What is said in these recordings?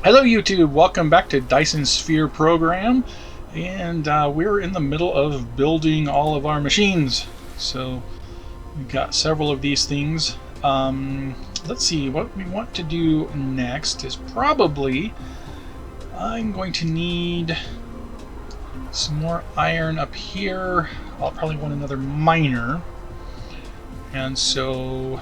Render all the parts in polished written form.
Hello YouTube, welcome back to Dyson Sphere program, and we're in the middle of building all of our machines. So we've got several of these things. Let's see, what we want to do next is probably I'm going to need some more iron up here. I'll probably want another miner, and so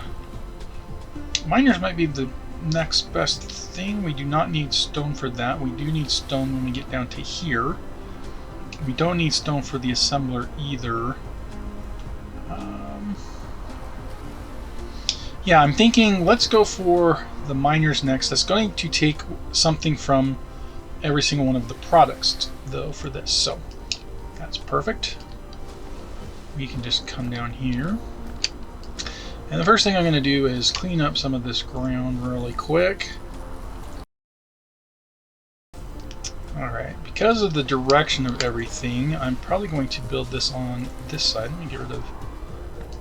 miners might be the next best thing. We do not need stone for that. We do need stone when we get down to here. We don't need stone for the assembler either. Yeah, I'm thinking let's go for the miners next. That's going to take something from every single one of the products though for this. So that's perfect. We can just come down here. And the first thing I'm going to do is clean up some of this ground really quick. Alright, because of the direction of everything, I'm probably going to build this on this side. Let me get rid of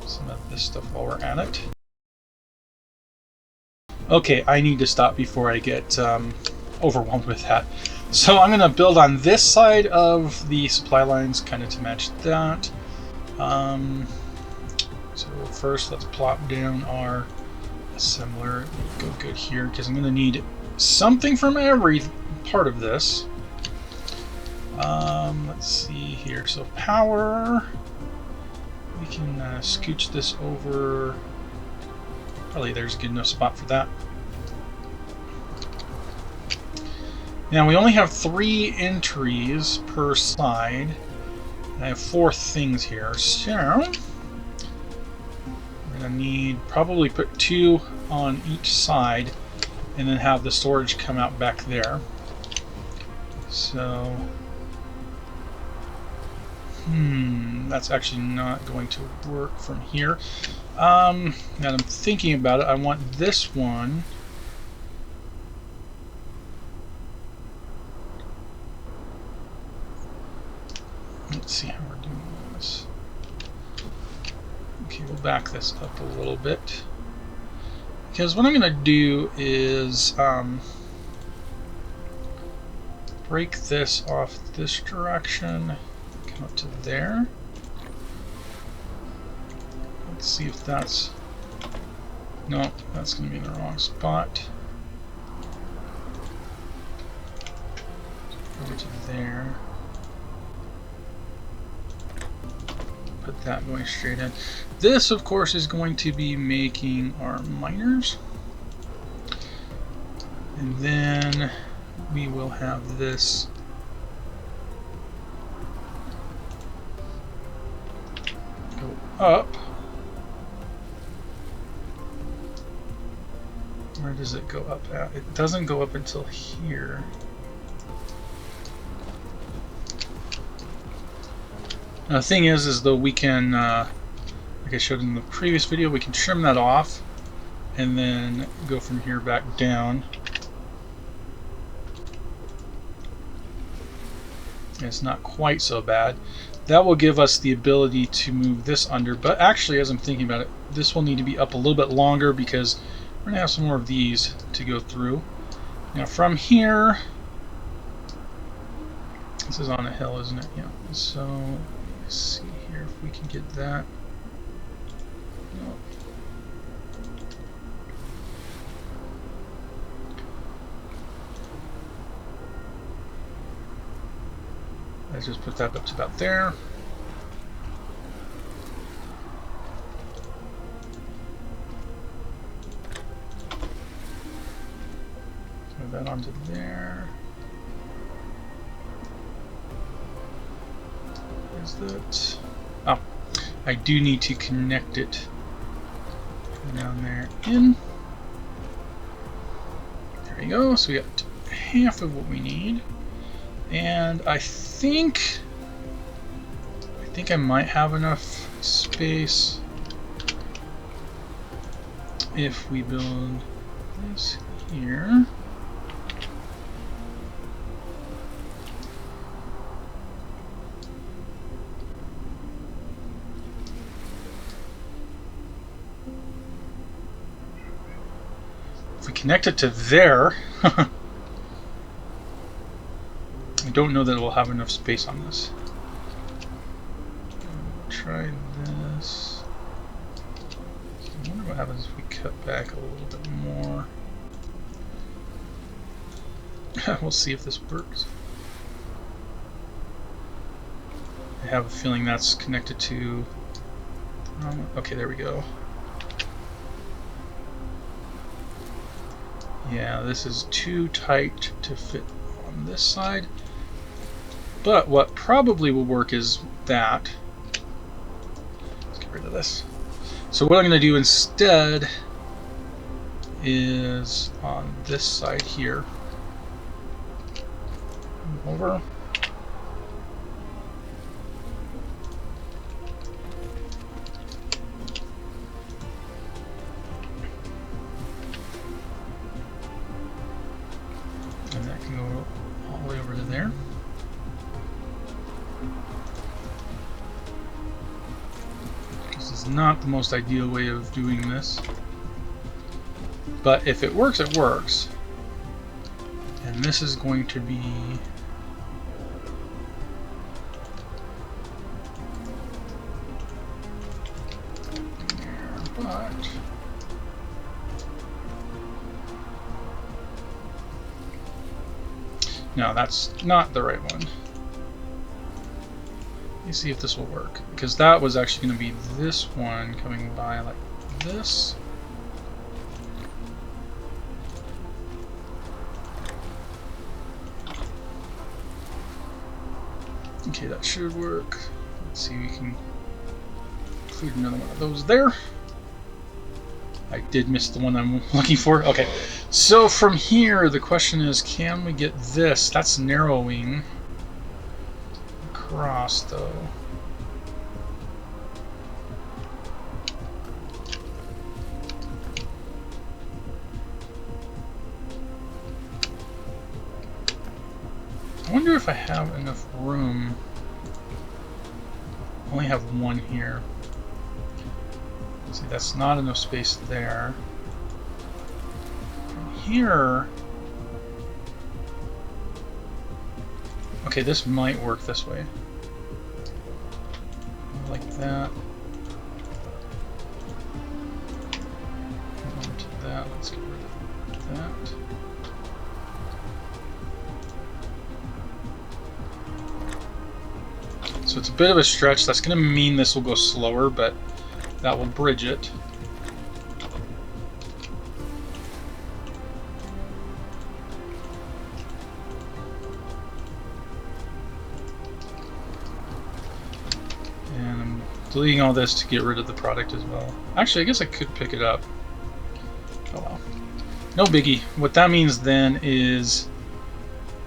some of this stuff while we're at it. Okay, I need to stop before I get overwhelmed with that. So I'm going to build on this side of the supply lines, kind of to match that. So first, let's plop down our assembler. Go good here, because I'm going to need something from every part of this. Let's see here. So power, we can scooch this over. Probably there's a good enough spot for that. Now we only have 3 entries per side. I have 4 things here, so we're gonna need probably put 2 on each side, and then have the storage come out back there. So, that's actually not going to work from here. Now that I'm thinking about it, I want this one. Let's see how we're doing this. Okay, we'll back this up a little bit. Because what I'm going to do is break this off this direction, come up to there. Let's see if that's... No, that's going to be in the wrong spot. Over to there. Put that going straight in. This, of course, is going to be making our miners. And then we will have this go up. Where does it go up at? It doesn't go up until here. Now, the thing is though we can, like I showed in the previous video, we can trim that off and then go from here back down. It's not quite so bad. That will give us the ability to move this under, but actually, as I'm thinking about it, this will need to be up a little bit longer because we're going to have some more of these to go through. Now from here, this is on a hill, isn't it? Yeah. So let's see here if we can get that. No. Let's just put that up to about there. Move that onto there. Is that? Oh, I do need to connect it down there in. There we go. So we got half of what we need, and I think I might have enough space if we build this here. If we connect it to there, don't know that it will have enough space on this. Try this. I wonder what happens if we cut back a little bit more. We'll see if this works. I have a feeling that's connected to... okay, there we go. Yeah, this is too tight to fit on this side. But what probably will work is that. Let's get rid of this. So what I'm going to do instead is on this side here. Move over. And that can go all the way over to there. This is not the most ideal way of doing this. But if it works, it works. And this is going to be... but... no, that's not the right one. Let me see if this will work. Because that was actually going to be this one coming by like this. Okay, that should work. Let's see, we can include another one of those there. I did miss the one I'm looking for. Okay, so from here, the question is, can we get this? That's narrowing across, though. I wonder if I have enough room. I only have one here. See, that's not enough space there. From here... okay, this might work this way. Like that. Go to that. Let's get rid of that. So it's a bit of a stretch. That's going to mean this will go slower, but that will bridge it. And I'm deleting all this to get rid of the product as well. Actually, I guess I could pick it up. Oh well. No biggie. What that means then is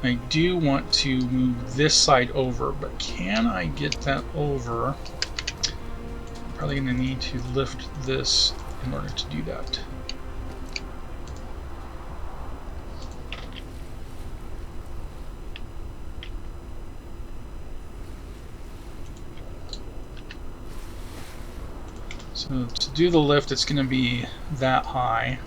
I do want to move this side over, but can I get that over? I'm probably going to need to lift this in order to do that. So to do the lift, it's going to be that high.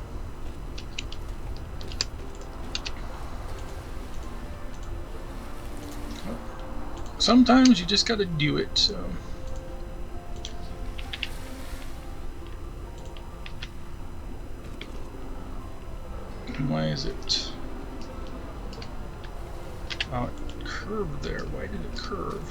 Sometimes you just gotta do it, so. Why is it? Oh, it curved there. Why did it curve?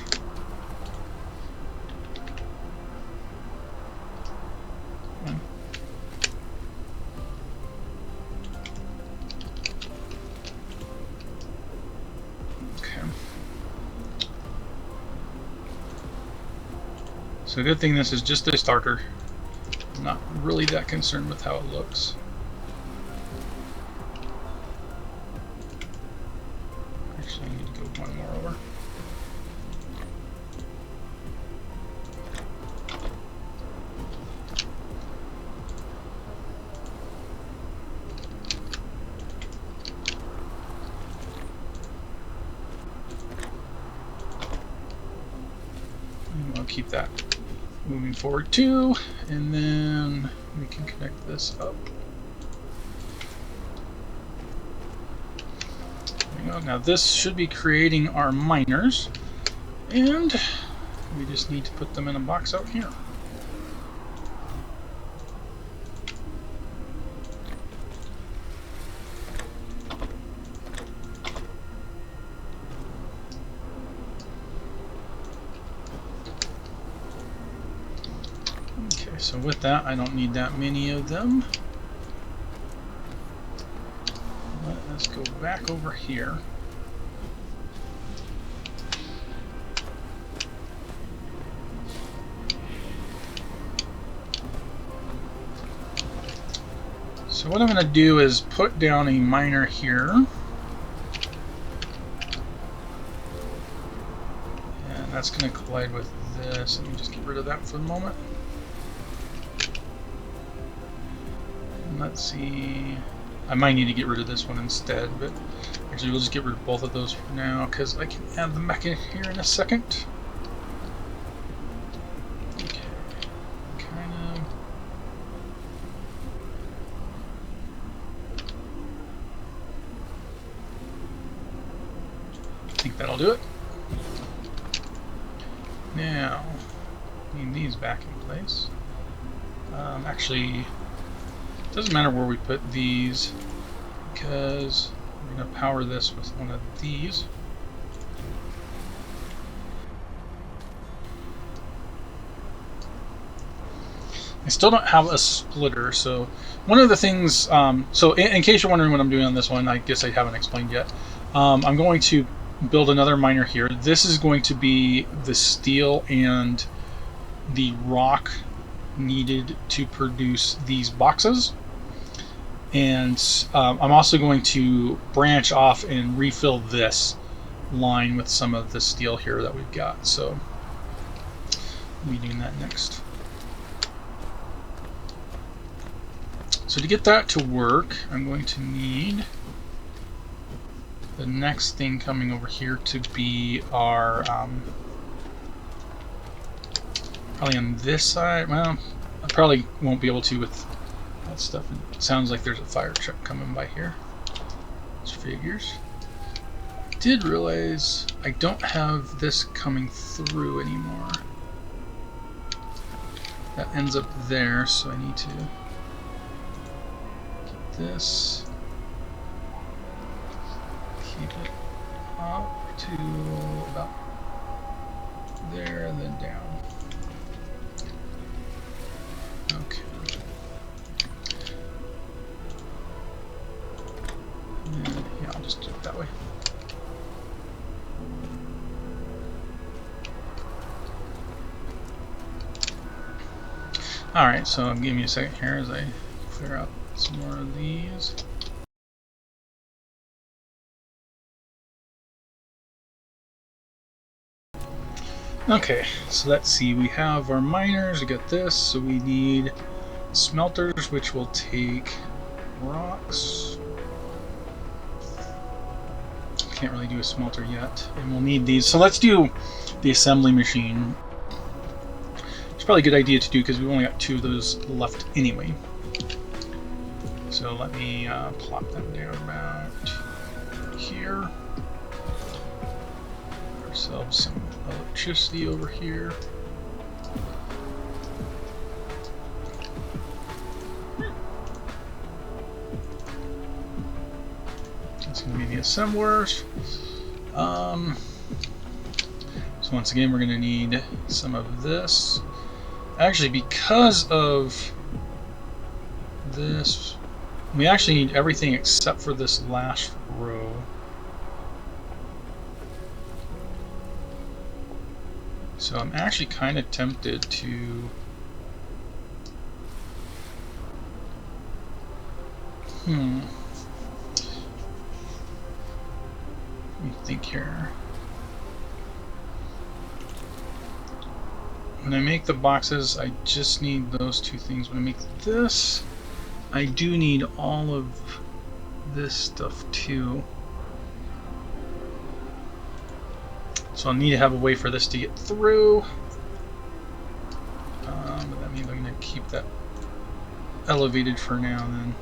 So good thing this is just a starter. I'm not really that concerned with how it looks. Actually, I need to go one more over. And I'll keep that moving forward too, and then we can connect this up. There we go. Now this should be creating our miners, and we just need to put them in a box out here. Okay, so with that, I don't need that many of them. Let's go back over here. So what I'm going to do is put down a miner here. And that's going to collide with this. Let me just get rid of that for the moment. And let's see. I might need to get rid of this one instead, but actually we'll just get rid of both of those for now because I can add them back in here in a second. Okay, kind of. I think that'll do it. Now, need these back in place. Actually, it doesn't matter where we put these because we're going to power this with one of these. I still don't have a splitter, so one of the things, so in case you're wondering what I'm doing on this one, I guess I haven't explained yet. I'm going to build another miner here. This is going to be the steel and the rock needed to produce these boxes. And I'm also going to branch off and refill this line with some of the steel here that we've got. So we'll be doing that next. So to get that to work, I'm going to need the next thing coming over here to be our probably on this side. Well, I probably won't be able to with that stuff. It sounds like there's a fire truck coming by here. Just figures. I did realize I don't have this coming through anymore. That ends up there, so I need to get this. Keep it up to about there and then down. Okay. And yeah, I'll just do it that way. Alright, so give me a second here as I clear out some more of these. Okay, so let's see, we have our miners, we got this, so we need smelters, which will take rocks. Can't really do a smelter yet, and we'll need these. So let's do the assembly machine. It's probably a good idea to do because we've only got 2 of those left anyway. So let me plop them down about here. Ourselves some electricity over here. That's going to be the assemblers. So once again, we're going to need some of this. Actually, because of this, we actually need everything except for this last row. So I'm actually kind of tempted to let me think here. When I make the boxes, I just need those 2 things. When I make this, I do need all of this stuff too. So I'll need to have a way for this to get through. But that means I'm going to keep that elevated for now then.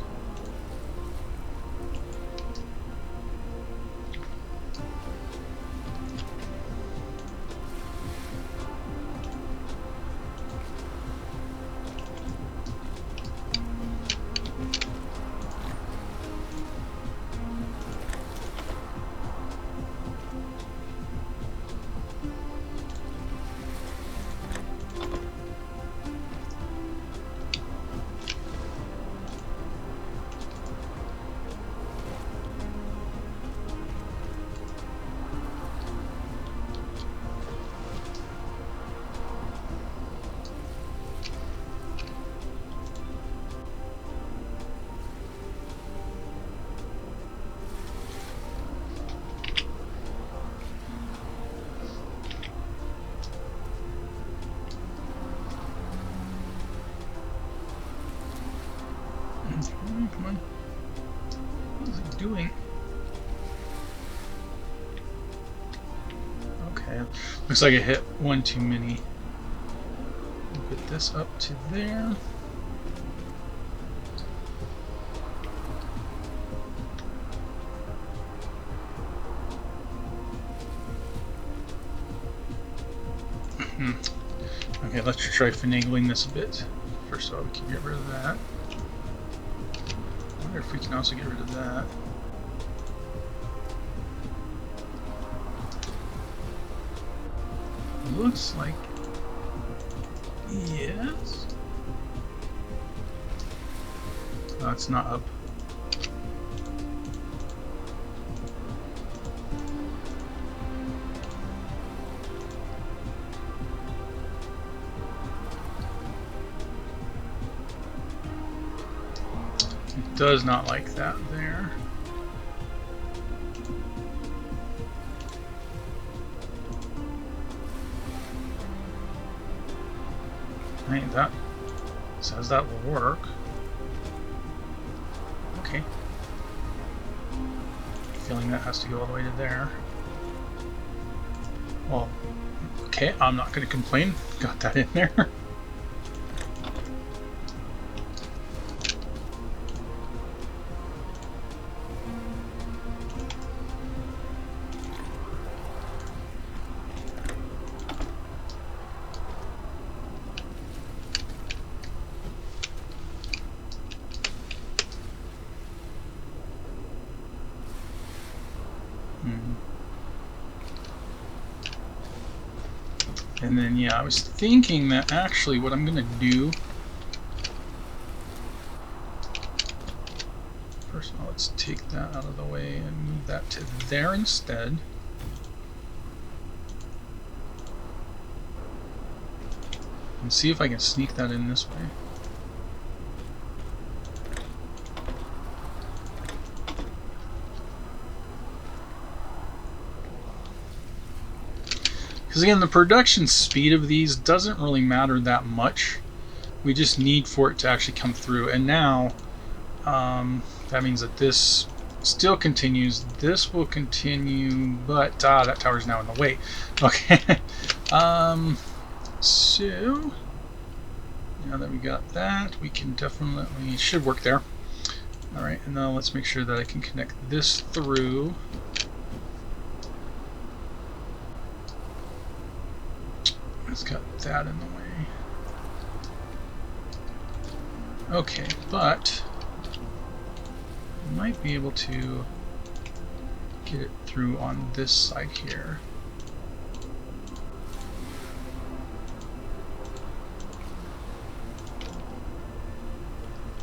come on. What is it doing? Okay, looks like I hit one too many. Put this up to there. Okay, let's try finagling this a bit. First of all, we can get rid of that. I wonder if we can also get rid of that. Looks like yes. Oh, it's not up. It does not like that there. Hey, that says that will work. Okay. Feeling that has to go all the way to there. Well, okay, I'm not going to complain. Got that in there. And then, yeah, I was thinking that actually what I'm going to do... First of all, let's take that out of the way and move that to there instead. And see if I can sneak that in this way. Because again, the production speed of these doesn't really matter that much. We just need for it to actually come through. And now, that means that this still continues. This will continue, but that tower's now in the way. Okay. So, now that we got that, we can definitely, should work there. Alright, and now let's make sure that I can connect this through. It's got that in the way. Okay, but I might be able to get it through on this side here.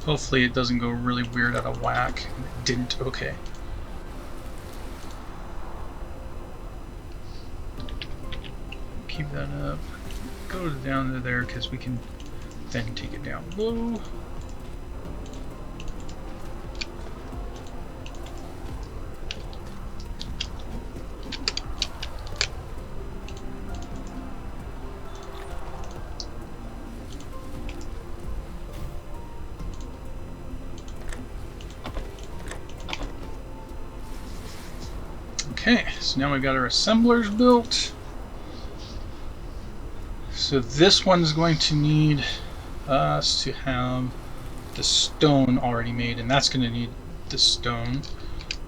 Hopefully it doesn't go really weird out of whack. It didn't. Okay. Keep that up. Go down to there because we can then take it down low. Okay, so now we've got our assemblers built. So this one's going to need us to have the stone already made, and that's going to need the stone.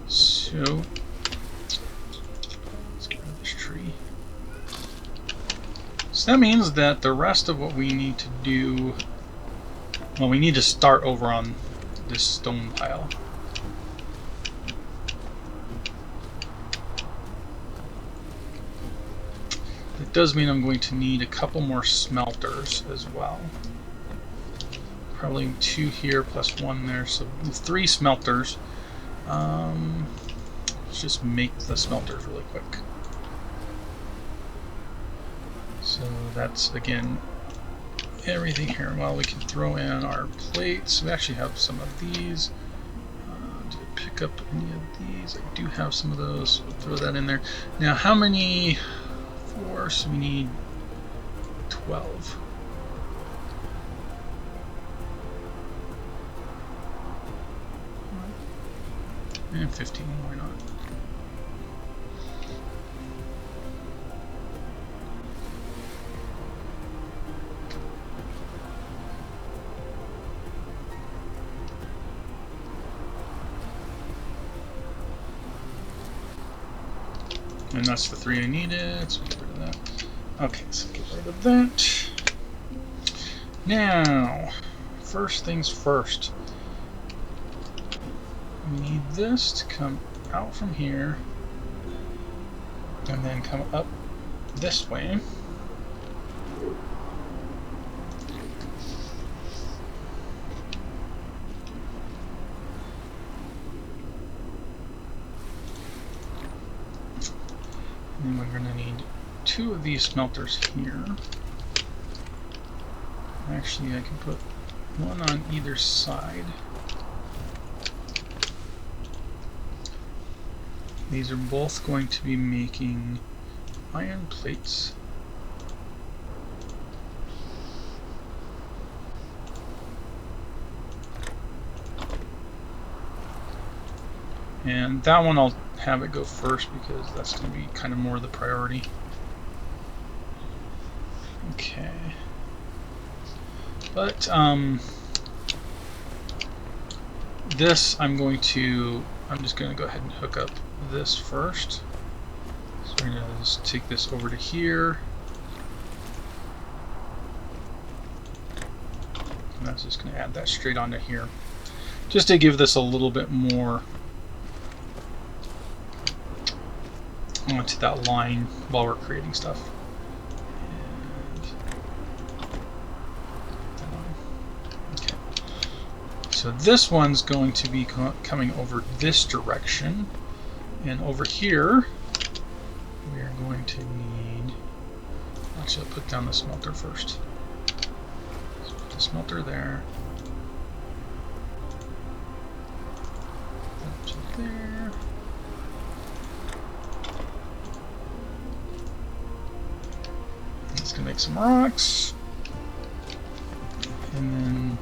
So let's get rid of this tree. So that means that the rest of what we need to do, well, we need to start over on this stone pile. It does mean I'm going to need a couple more smelters as well. Probably 2 here plus 1 there, so 3 smelters. Let's just make the smelters really quick. So that's, again, everything here. Well, we can throw in our plates. We actually have some of these. Did I pick up any of these? I do have some of those. We'll throw that in there. Now, how many? 4, so we need 12. And 15, why not? And that's the 3 I needed, so get rid of that. Okay, so get rid of that. Now, first things first. We need this to come out from here and then come up this way. And we're going to need 2 of these smelters here. Actually, I can put 1 on either side. These are both going to be making iron plates. And that one I'll have it go first because that's going to be kind of more the priority. Okay. But this I'm just going to go ahead and hook up this first. So we're going to just take this over to here. And that's just going to add that straight onto here. Just to give this a little bit more onto that line while we're creating stuff. And okay. So this one's going to be coming over this direction, and over here we are going to need. Actually, I'll put down the smelter first. So put the smelter there. Up to there. Make some rocks, and then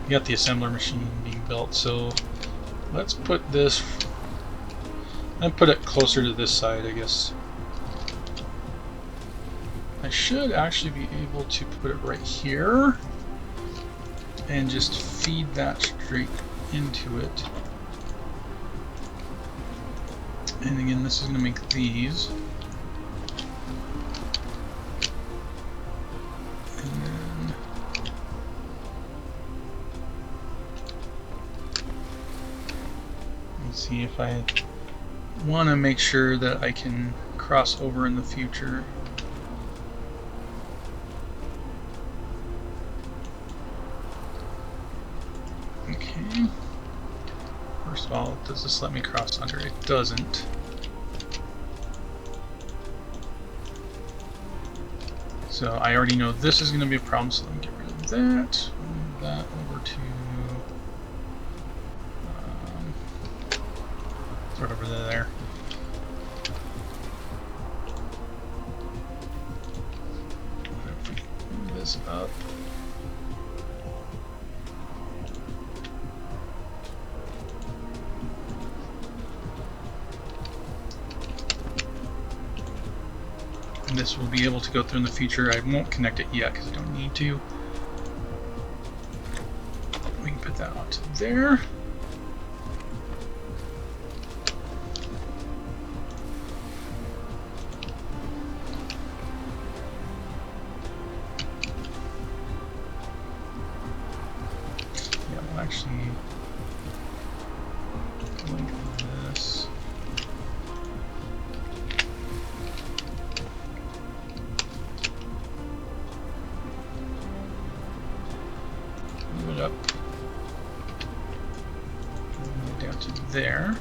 you got the assembler machine being built, so let's put this and put it closer to this side, I guess. I should actually be able to put it right here and just feed that straight into it. And again, this is going to make these. And then let's see if I want to make sure that I can cross over in the future. Okay. First of all, does this let me cross under? It doesn't. So I already know this is going to be a problem, so let me get rid of that. Move that over to sort of over there. Move this up. This will be able to go through in the future. I won't connect it yet because I don't need to. We can put that onto there. Yeah, we'll actually link this. Move it up. Move it down to there.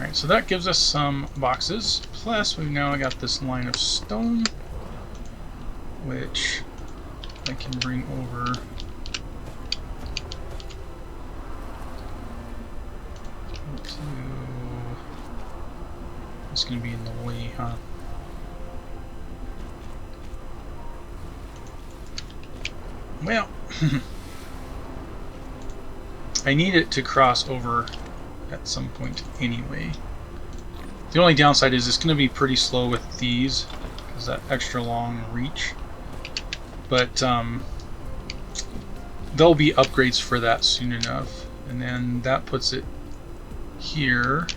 Alright, so that gives us some boxes. Plus, we've now got this line of stone, which I can bring over. It's going to be in the way, huh? Well, I need it to cross over at some point anyway. The only downside is it's going to be pretty slow with these because that extra long reach. But there'll be upgrades for that soon enough. And then that puts it here.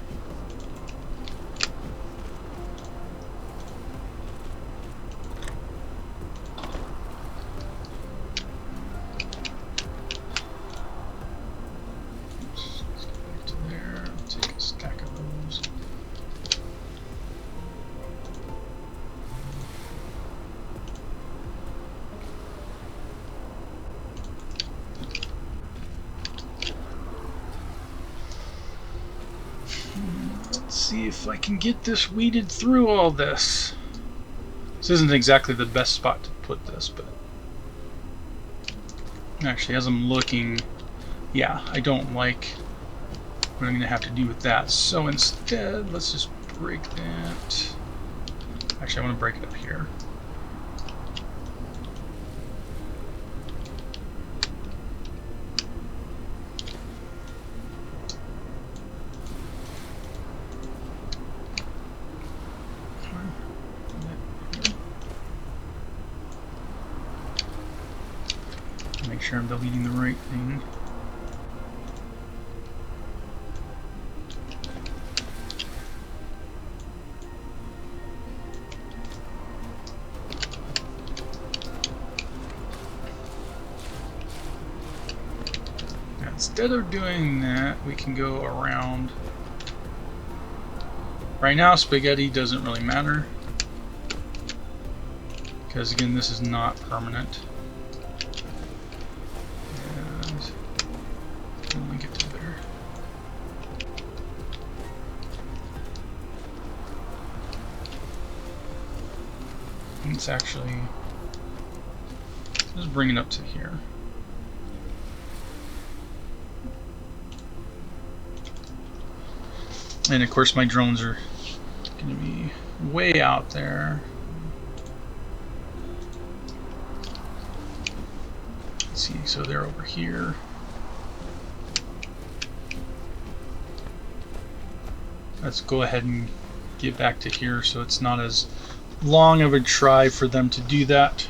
See if I can get this weeded through all this. This isn't exactly the best spot to put this, but actually as I'm looking, yeah, I don't like what I'm going to have to do with that. So instead, let's just break that. Actually, I want to break it up here. Make sure I'm deleting the right thing. Now, instead of doing that, we can go around. Right now, spaghetti doesn't really matter because, again, this is not permanent. It's actually, just bring it up to here. And of course my drones are going to be way out there. Let's see, so they're over here. Let's go ahead and get back to here so it's not as long of a try for them to do that.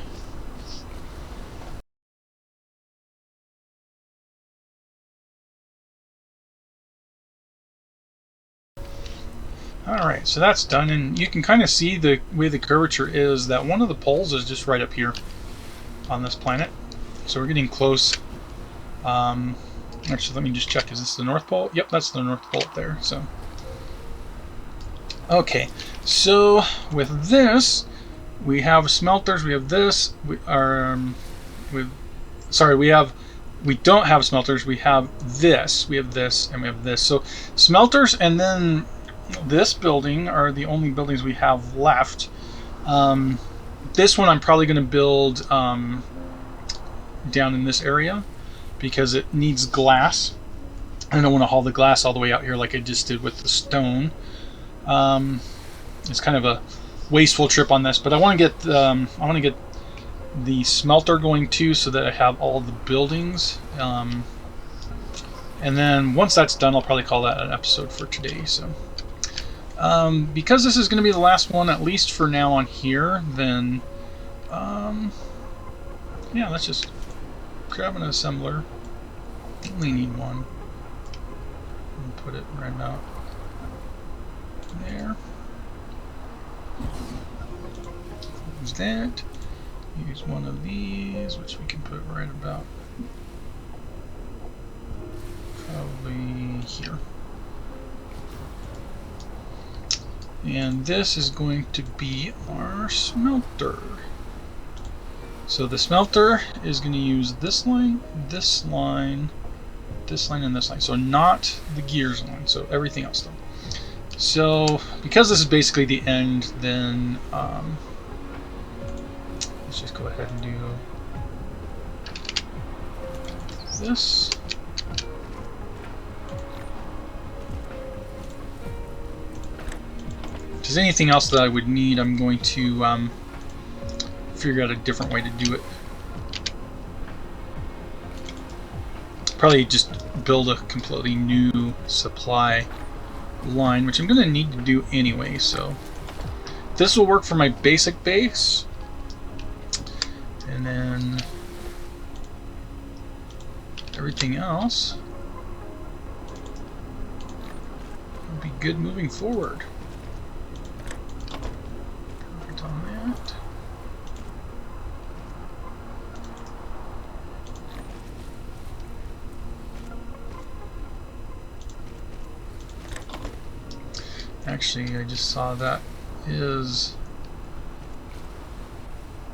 Alright, so that's done, and you can kind of see the way the curvature is that one of the poles is just right up here on this planet. So we're getting close. Actually, let me just check. Is this the North Pole? Yep, that's the North Pole up there. So, okay, so with this, we have smelters. We have this. We don't have smelters. We have this. We have this, and we have this. So smelters, and then this building are the only buildings we have left. This one I'm probably going to build down in this area because it needs glass. I don't want to haul the glass all the way out here like I just did with the stone. It's kind of a wasteful trip on this, but I want to get the smelter going too, so that I have all the buildings. And then once that's done, I'll probably call that an episode for today. So, because this is going to be the last one, at least for now on here, then yeah, let's just grab an assembler. Only need one. And put it right about there. Use that. Use one of these, which we can put right about probably here. And this is going to be our smelter. So the smelter is going to use this line, this line, this line, and this line. So not the gears line, so everything else though. So, because this is basically the end, then let's just go ahead and do this. If there's anything else that I would need, I'm going to figure out a different way to do it. Probably just build a completely new supply line, which I'm going to need to do anyway, so this will work for my basic base, and then everything else will be good moving forward. Perfect on that. Actually, I just saw that is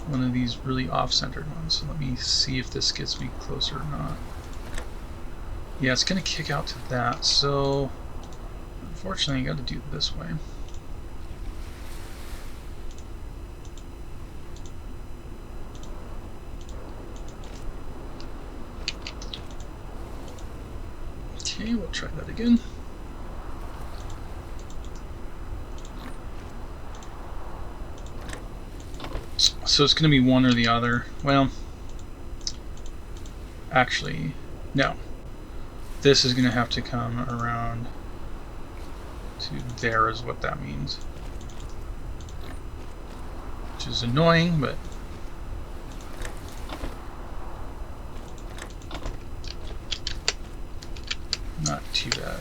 one of these really off-centered ones. So let me see if this gets me closer or not. Yeah, it's going to kick out to that. So, unfortunately, I got to do it this way. Okay, we'll try that again. So it's going to be one or the other. Well, actually, no. This is going to have to come around to there is what that means. Which is annoying, but not too bad.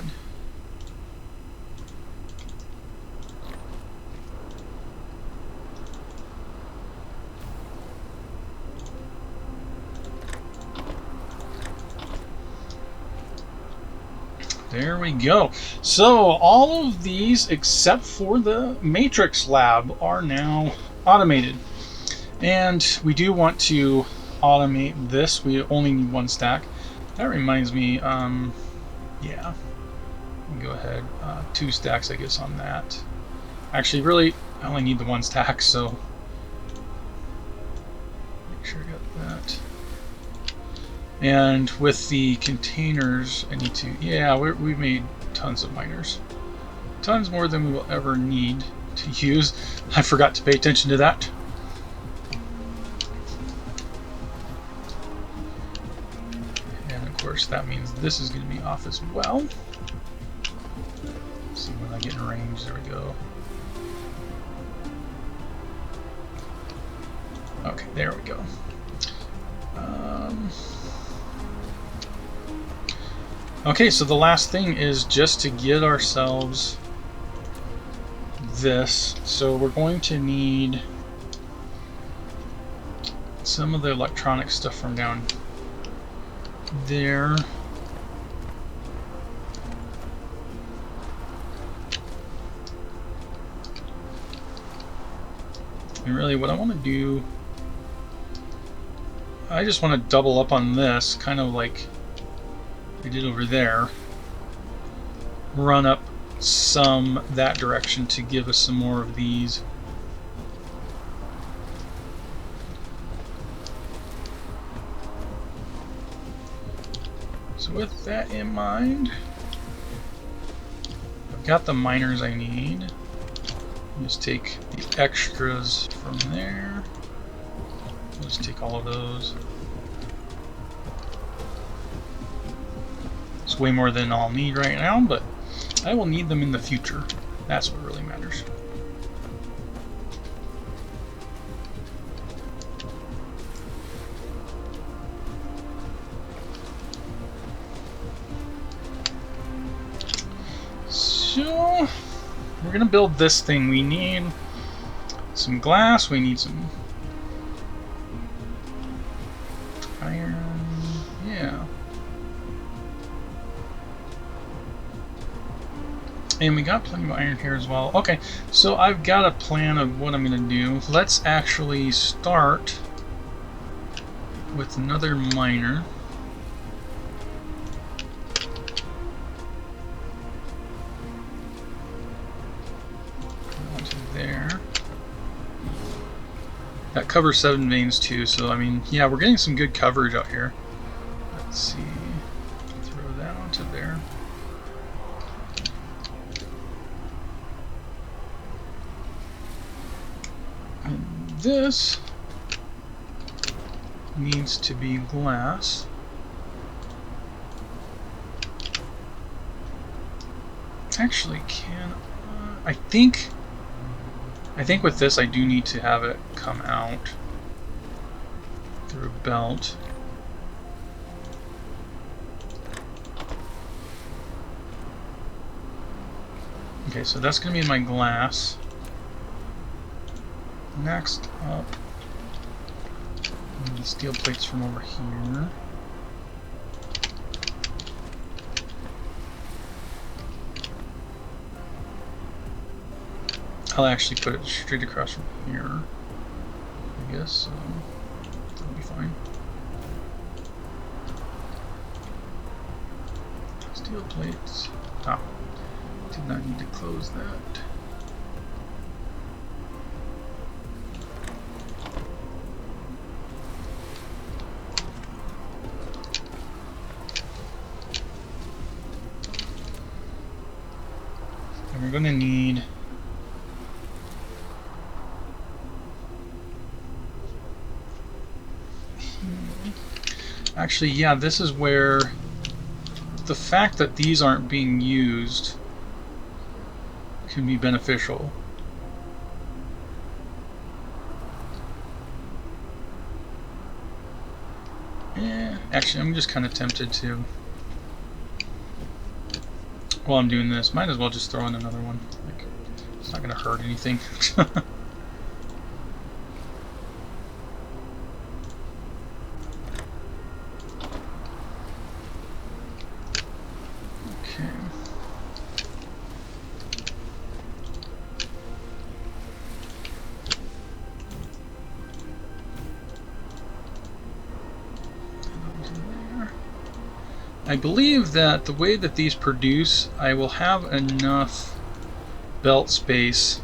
There we go. So all of these except for the matrix lab are now automated. And we do want to automate this. We only need one stack. That reminds me, yeah, go ahead. 2 stacks, I guess, on that. Actually, really, I only need the 1 stack, so make sure I got that. And with the containers, I need to, yeah, we've made tons of miners. Tons more than we will ever need to use. I forgot to pay attention to that. And of course, that means this is going to be off as well. Let's see when I get in range. There we go. Okay, there we go. Okay, so the last thing is just to get ourselves this. So we're going to need some of the electronic stuff from down there. And really what I want to do, I just want to double up on this, kind of like we did over there. Run up some that direction to give us some more of these. So with that in mind, I've got the miners I need. Just take the extras from there. Let's take all of those. It's way more than I'll need right now, but I will need them in the future. That's what really matters. So we're gonna build this thing. We need some glass, we need some iron, yeah. And we got plenty of iron here as well. Okay, so I've got a plan of what I'm gonna do. Let's actually start with another miner. That covers 7 veins too, so I mean, yeah, we're getting some good coverage out here. Let's see. Throw that onto there. And this needs to be glass. Actually, I think with this I do need to have it come out through a belt. Okay, so that's going to be my glass. Next up, the steel plates from over here. I'll actually put it straight across from here, I guess, so that'll be fine. Steel plates. Ah, did not need to close that. And we're going to need actually, yeah, this is where the fact that these aren't being used can be beneficial. Actually, I'm just kind of tempted to, while I'm doing this, might as well just throw in another one. Like, it's not going to hurt anything. I believe that the way that these produce, I will have enough belt space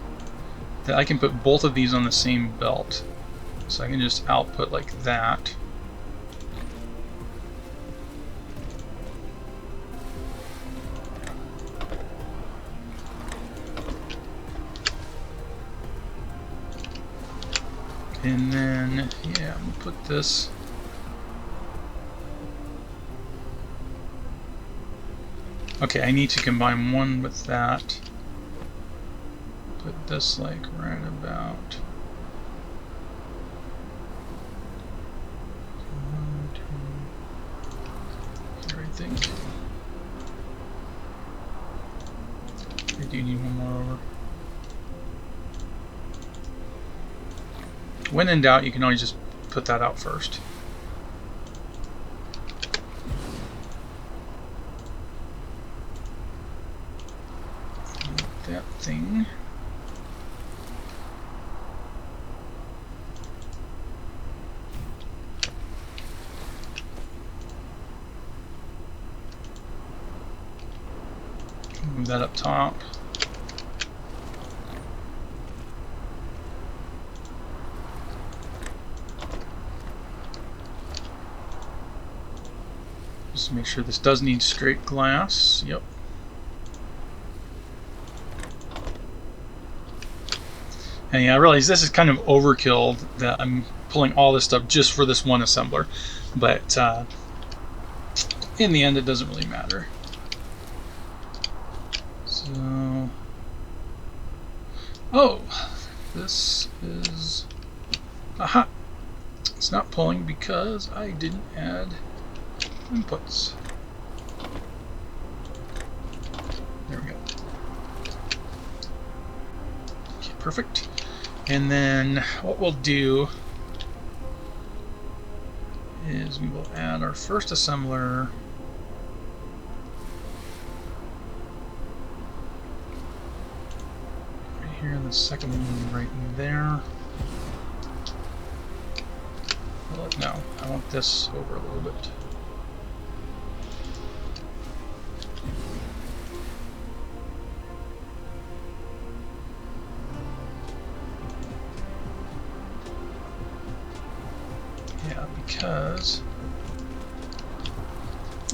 that I can put both of these on the same belt. So I can just output like that. And then, yeah, I'm gonna put this. Okay, I need to combine one with that. Put this like right about. Here, I think. I do need one more over. When in doubt, you can always just put that out first. That thing. Move that up top. Just make sure this does need straight glass. Yep. And yeah, I realize this is kind of overkill that I'm pulling all this stuff just for this one assembler, but in the end it doesn't really matter. So, oh, this is, aha, it's not pulling because I didn't add inputs. There we go. Okay, perfect. And then what we'll do is we will add our first assembler right here, and the second one right there. Well, no, I want this over a little bit. because,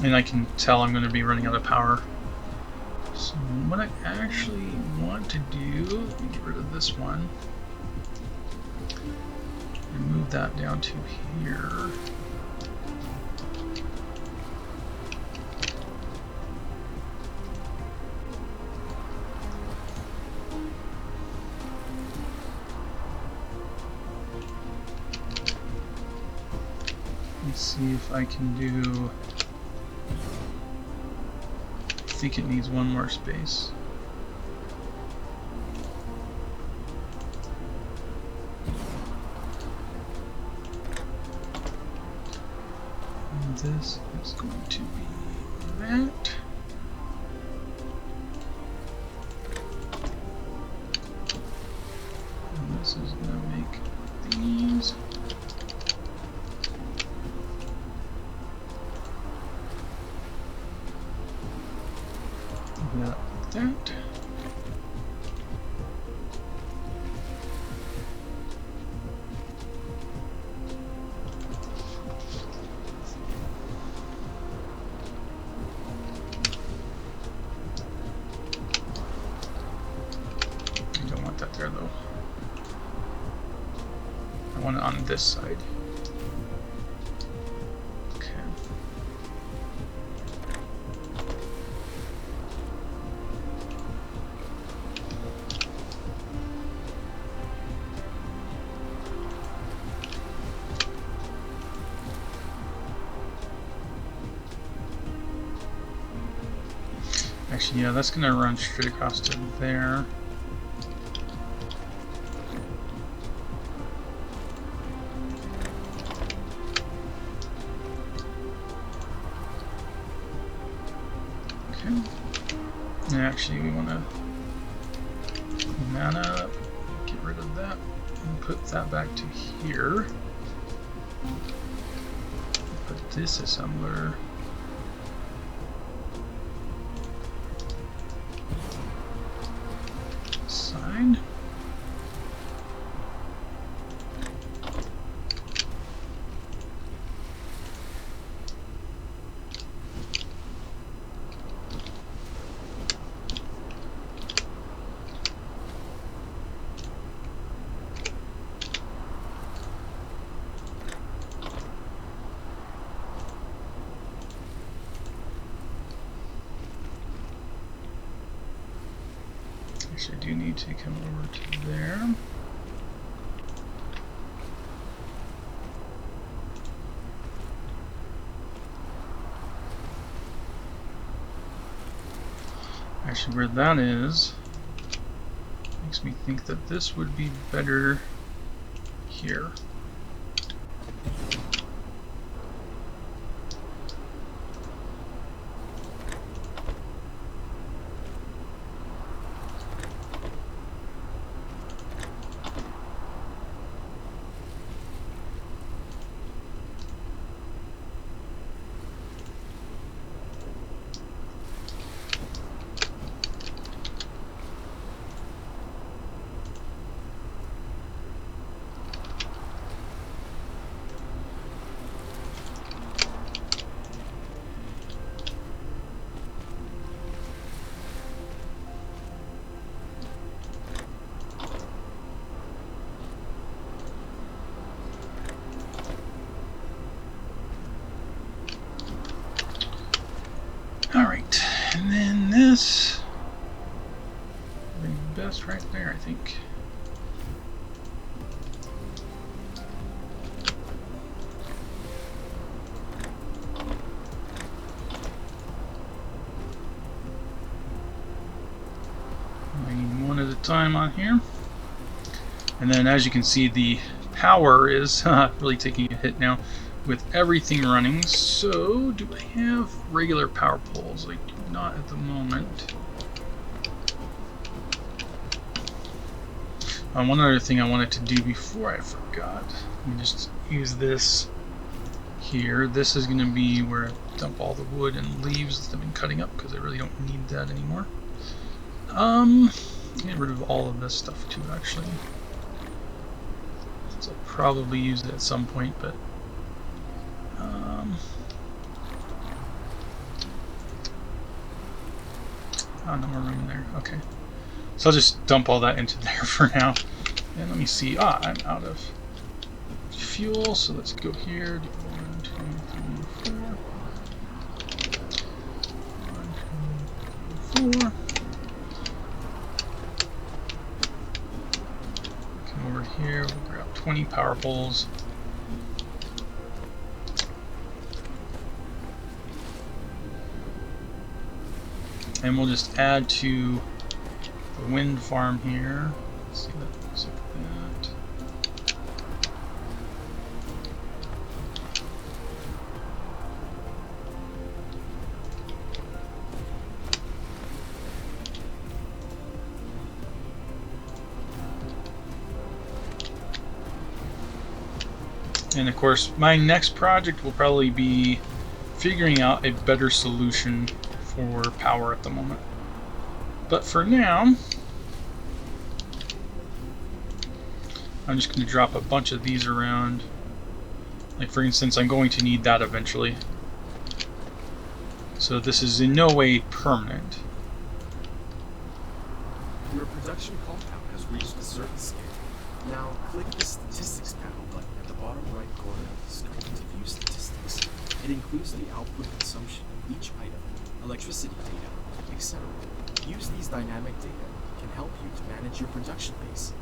and I can tell I'm going to be running out of power. So what I actually want to do, let me get rid of this one and move that down to here. Let's see if I can do, I think it needs one more space. And this is going to be that. And this is going to make these. Like that. I don't want that there though. I want it on this side. Actually, yeah, that's gonna run straight across to there. Okay. And actually, we want to clean that up, get rid of that, and put that back to here. Put this assembler. Side. Actually, I do need to come over to there. Actually, where that is makes me think that this would be better here. Alright, and then this would be best right there, I think. One at a time on here. And then as you can see, the power is really taking a hit now with everything running. So do I have regular power poles? I do not at the moment. One other thing I wanted to do before I forgot, let me just use this here. This is going to be where I dump all the wood and leaves that I've been cutting up because I really don't need that anymore. Get rid of all of this stuff too, actually. So I'll probably use it at some point, but Oh, no more room in there. Okay. So I'll just dump all that into there for now. And let me see. Ah, I'm out of fuel, so let's go here. 1, 2, 3, 4. 1, 2, 3, 4. Come over here, we'll grab 20 power poles. And we'll just add to the wind farm here. Let's see that looks like that. And of course, my next project will probably be figuring out a better solution for power at the moment. But for now, I'm just going to drop a bunch of these around. Like for instance, I'm going to need that eventually. So this is in no way permanent. Your production compound has reached a certain scale. Now click the statistics panel button at the bottom right corner of the screen to view statistics. It includes the output consumption of each item, electricity data, etc. Use these dynamic data can help you to manage your production base.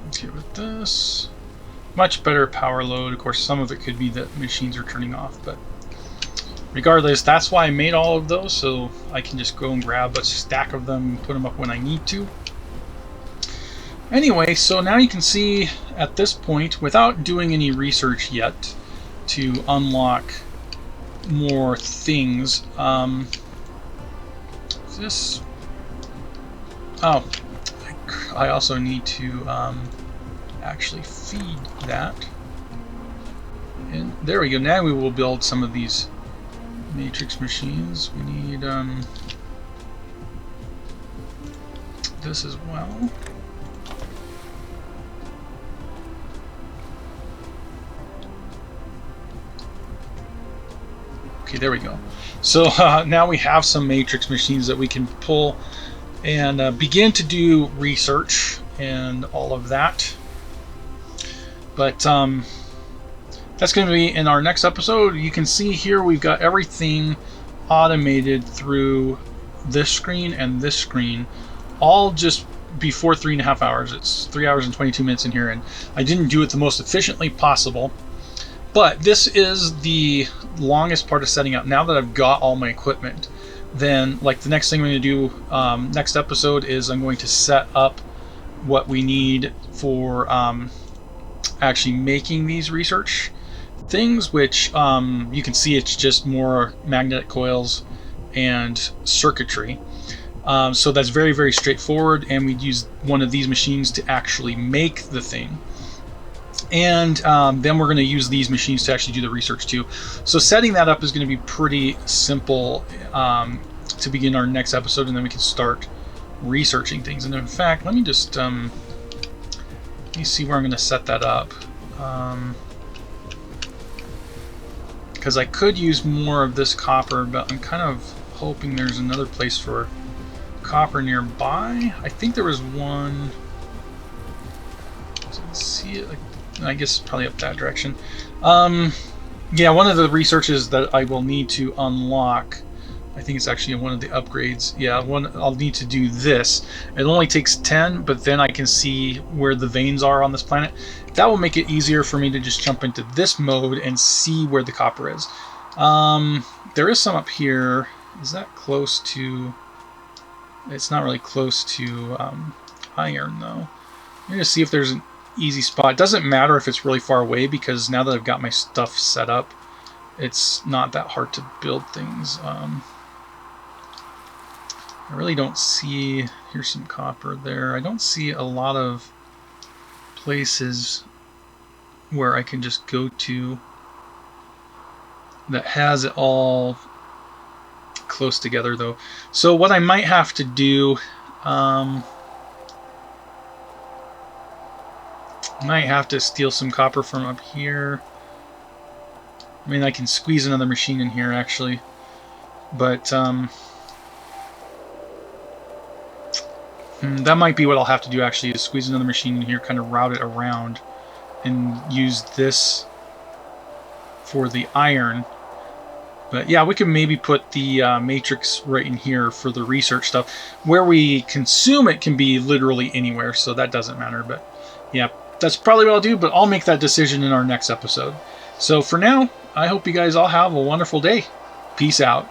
Okay, with this, much better power load. Of course, some of it could be that machines are turning off, but regardless, that's why I made all of those, so I can just go and grab a stack of them and put them up when I need to. Anyway, so now you can see at this point, without doing any research yet to unlock more things, is this... Oh, I also need to actually feed that. And there we go. Now we will build some of these matrix machines. We need this as well. Okay, there we go. So now we have some matrix machines that we can pull and begin to do research and all of that. But that's going to be in our next episode. You can see here we've got everything automated through this screen and this screen, all just before 3.5 hours. It's 3 hours and 22 minutes in here, and I didn't do it the most efficiently possible. But this is the longest part of setting up. Now that I've got all my equipment, then like the next thing I'm going to do next episode is I'm going to set up what we need for actually making these research things, which you can see it's just more magnetic coils and circuitry. So that's very, very straightforward, and we'd use one of these machines to actually make the thing. And then we're going to use these machines to actually do the research too. So setting that up is going to be pretty simple to begin our next episode, and then we can start researching things. And in fact, let me just let me see where I'm going to set that up, because I could use more of this copper, but I'm kind of hoping there's another place for copper nearby. I think there was one. Let's see it. I guess probably up that direction. Yeah, one of the researches that I will need to unlock, I think it's actually one of the upgrades. Yeah, I'll need to do this. It only takes 10, but then I can see where the veins are on this planet. That will make it easier for me to just jump into this mode and see where the copper is. There is some up here. Is that close to... It's not really close to iron, though. I'm going to see if there's an easy spot. It doesn't matter if it's really far away, because now that I've got my stuff set up, it's not that hard to build things. I really don't see... Here's some copper there. I don't see a lot of places where I can just go to that has it all close together though. So what I might have to do, might have to steal some copper from up here. I mean, I can squeeze another machine in here actually, but that might be what I'll have to do actually, is squeeze another machine in here, kind of route it around, and use this for the iron. But yeah, we could maybe put the matrix right in here for the research stuff. Where we consume it can be literally anywhere, so that doesn't matter. But yeah, that's probably what I'll do, but I'll make that decision in our next episode. So for now, I hope you guys all have a wonderful day. Peace out.